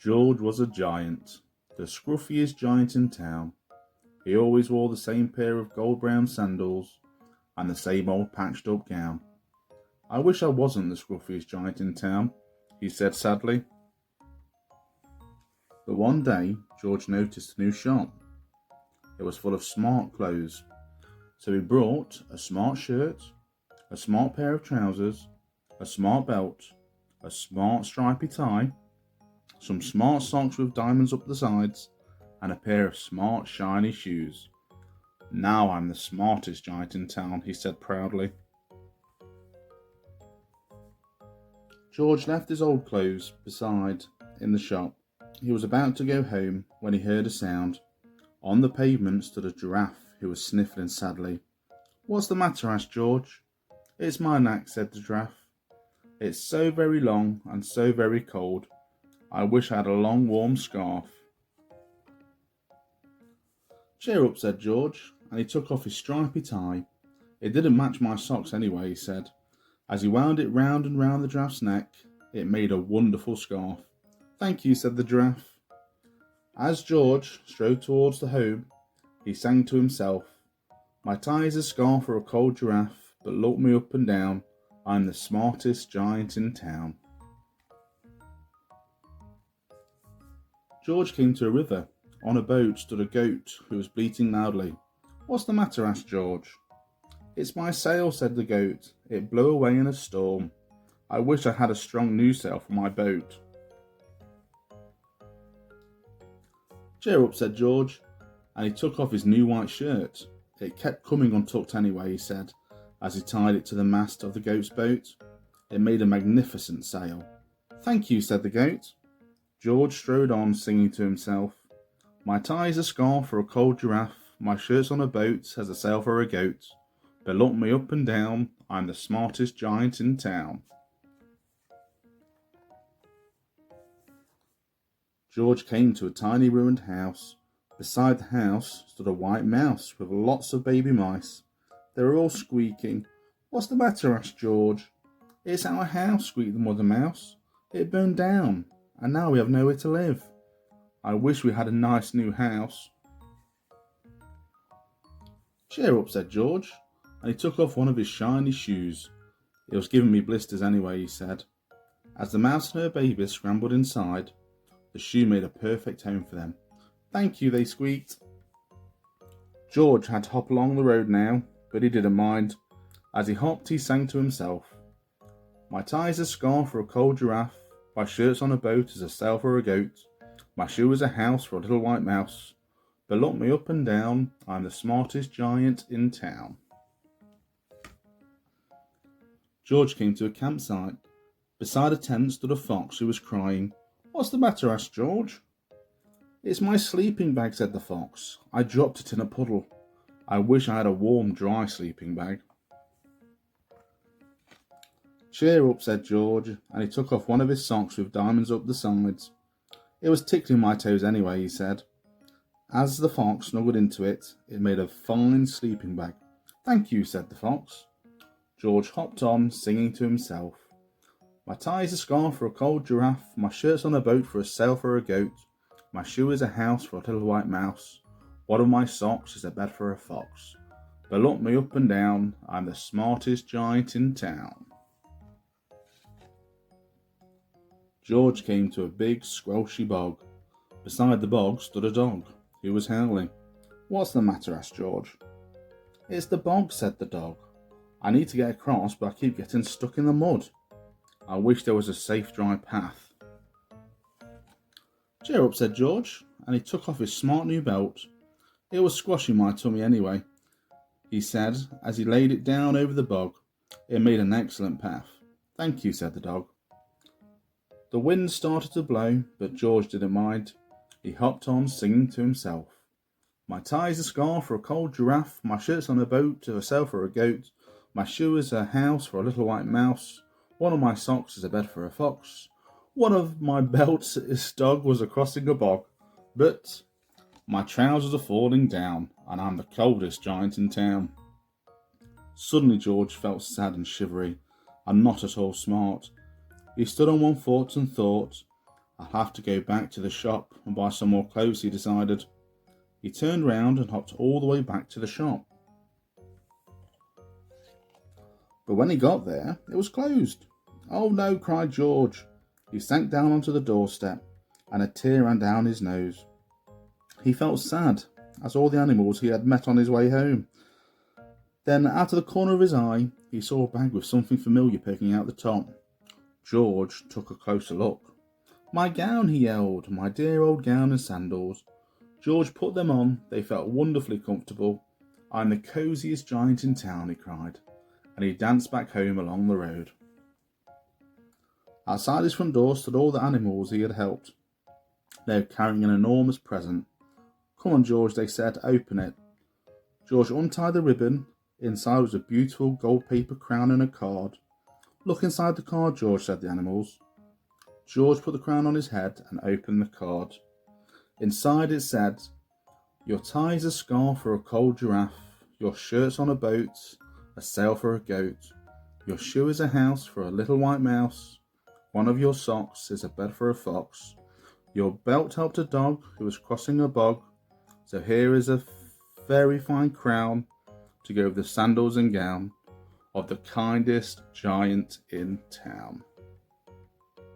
George was a giant, the scruffiest giant in town. He always wore the same pair of gold-brown sandals and the same old patched-up gown. I wish I wasn't the scruffiest giant in town, he said sadly. But one day, George noticed a new shop. It was full of smart clothes. So he brought a smart shirt, a smart pair of trousers, a smart belt, a smart stripy tie, some smart socks with diamonds up the sides, and a pair of smart shiny shoes. Now I'm the smartest giant in town, he said proudly. George left his old clothes beside in the shop. He was about to go home when he heard a sound. On the pavement stood a giraffe who was sniffling sadly. What's the matter? Asked George. It's my neck, said the giraffe. It's so very long and so very cold. I wish I had a long warm scarf. Cheer up, said George, and he took off his stripy tie. It didn't match my socks anyway, he said. As he wound it round and round the giraffe's neck, it made a wonderful scarf. Thank you, said the giraffe. As George strode towards the home, he sang to himself, My tie is a scarf for a cold giraffe, but look me up and down, I'm the smartest giant in town. George came to a river. On a boat stood a goat who was bleating loudly. What's the matter? Asked George. It's my sail, said the goat. It blew away in a storm. I wish I had a strong new sail for my boat. Cheer up, said George, and he took off his new white shirt. It kept coming untucked anyway, he said, as he tied it to the mast of the goat's boat. It made a magnificent sail. Thank you, said the goat. George strode on, singing to himself, My tie is a scarf for a cold giraffe, my shirt's on a boat, has a sail for a goat. But look me up and down, I'm the smartest giant in town. George came to a tiny ruined house. Beside the house stood a white mouse with lots of baby mice. They were all squeaking. What's the matter? Asked George. It's our house, squeaked the mother mouse. It burned down, and now we have nowhere to live. I wish we had a nice new house. Cheer up, said George, and he took off one of his shiny shoes. It was giving me blisters anyway, he said. As the mouse and her baby scrambled inside, the shoe made a perfect home for them. Thank you, they squeaked. George had to hop along the road now, but he didn't mind. As he hopped, he sang to himself. My tie's a scarf for a cold giraffe, my shirt's on a boat as a sail for a goat, my shoe is a house for a little white mouse, but look me up and down, I'm the smartest giant in town. George came to a campsite. Beside a tent stood a fox who was crying. What's the matter? Asked George. It's my sleeping bag, said the fox. I dropped it in a puddle. I wish I had a warm, dry sleeping bag. Cheer up, said George, and he took off one of his socks with diamonds up the sides. It was tickling my toes anyway, he said. As the fox snuggled into it, it made a fine sleeping bag. Thank you, said the fox. George hopped on, singing to himself. My tie is a scarf for a cold giraffe, my shirt's on a boat for a sail for a goat, my shoe is a house for a little white mouse, one of my socks is a bed for a fox. But look me up and down, I'm the smartest giant in town. George came to a big, squelchy bog. Beside the bog stood a dog, who was howling. What's the matter? Asked George. It's the bog, said the dog. I need to get across, but I keep getting stuck in the mud. I wish there was a safe, dry path. Cheer up, said George, and he took off his smart new belt. It was squashing my tummy anyway, he said, as he laid it down over the bog. It made an excellent path. Thank you, said the dog. The wind started to blow, but George didn't mind. He hopped on, singing to himself. My tie's a scarf for a cold giraffe, my shirt's on a boat to a sail for a goat, my shoe is a house for a little white mouse, one of my socks is a bed for a fox, one of my belts is dog was a crossing a bog, but my trousers are falling down, and I'm the coldest giant in town. Suddenly George felt sad and shivery, and not at all smart. He stood on one foot and thought, I'll have to go back to the shop and buy some more clothes, he decided. He turned round and hopped all the way back to the shop. But when he got there, it was closed. "Oh no," cried George. He sank down onto the doorstep, and a tear ran down his nose. He felt sad, as all the animals he had met on his way home. Then, out of the corner of his eye, he saw a bag with something familiar poking out the top. George took a closer look. "My gown," he yelled, "my dear old gown and sandals." George put them on. They felt wonderfully comfortable. "I'm the cosiest giant in town," he cried, and he danced back home along the road. Outside his front door stood all the animals he had helped. They were carrying an enormous present. "Come on, George," they said, "open it." George untied the ribbon. Inside was a beautiful gold paper crown and a card. "Look inside the card, George," said the animals. George put the crown on his head and opened the card. Inside it said, "Your tie's a scarf for a cold giraffe, your shirt's on a boat, a sail for a goat, your shoe is a house for a little white mouse, one of your socks is a bed for a fox, your belt helped a dog who was crossing a bog, so here is a very fine crown to go with the sandals and gown of the kindest giant in town."